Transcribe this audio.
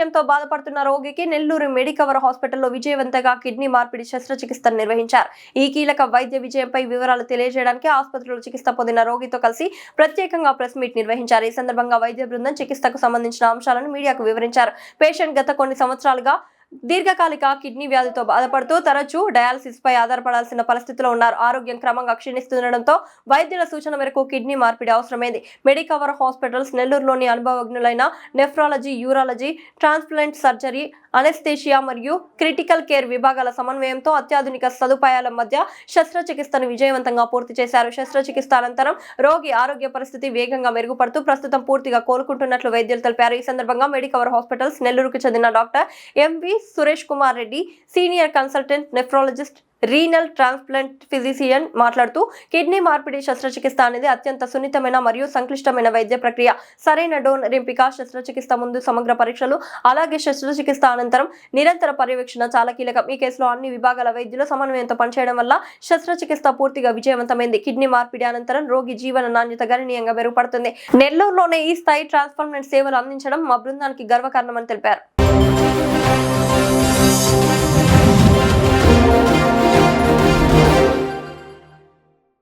అనారోగ్యంతో బాధపడుతున్న రోగికి నెల్లూరు మెడికవర్ హాస్పిటల్లో విజయవంతంగా కిడ్నీ మార్పిడి శస్త్రచికిత్స నిర్వహించారు. ఈ కీలక వైద్య విజయంపై వివరాలు తెలియజేయడానికి ఆసుపత్రిలో చికిత్స పొందిన రోగితో కలిసి ప్రత్యేకంగా ప్రెస్ మీట్ నిర్వహించారు. ఈ సందర్భంగా వైద్య బృందం చికిత్సకు సంబంధించిన అంశాలను మీడియాకు వివరించారు. పేషెంట్ గత కొన్ని సంవత్సరాలుగా దీర్ఘకాలిక కిడ్నీ వ్యాధితో బాధపడుతూ తరచూ డయాలసిస్ పై ఆధారపడాల్సిన పరిస్థితిలో ఉన్నారు. ఆరోగ్యం క్రమంగా క్షీణిస్తుండటంతో వైద్యుల సూచన మేరకు కిడ్నీ మార్పిడి అవసరమైంది. మెడికవర్ హాస్పిటల్స్ నెల్లూరులోని అనుభవజ్ఞులైన nephrology, urology, transplant surgery, anaesthesia మరియు క్రిటికల్ కేర్ విభాగాల సమన్వయంతో అత్యాధునిక సదుపాయాల మధ్య శస్త్రచికిత్సను విజయవంతంగా పూర్తి చేశారు. శస్త్రచికిత్స అనంతరం రోగి ఆరోగ్య పరిస్థితి వేగంగా మెరుగుపడుతూ ప్రస్తుతం పూర్తిగా కోలుకుంటున్నట్లు వైద్యులు తెలిపారు. ఈ సందర్భంగా మెడికవర్ హాస్పిటల్స్ నెల్లూరుకు చెందిన doctor MV Suresh Kumar Reddy, senior consultant nephrologist, renal transplant physician మాట్లాడుతూ కిడ్నీ మార్పిడి శస్త్రచికిత్స అనేది అత్యంత సున్నితమైన మరియు సంక్లిష్టమైన వైద్య ప్రక్రియ. సరైన డోనర్ ఎంపిక, శస్త్రచికిత్స ముందు సమగ్ర పరీక్షలు, అలాగే శస్త్రచికిత్స అనంతరం నిరంతర పర్యవేక్షణ చాలా కీలకం. ఈ కేసులో అన్ని విభాగాల వైద్యులు సమన్వయంతో పనిచేయడం వల్ల శస్త్రచికిత్స పూర్తిగా విజయవంతమైంది. కిడ్నీ మార్పిడి అనంతరం రోగి జీవన నాణ్యత గణనీయంగా మెరుగుపడుతుంది. నెల్లూరులోనే ఈ స్థాయి ట్రాన్స్ప్లాంట్ సేవలు అందించడం మా బృందానికి గర్వకారణమని తెలిపారు.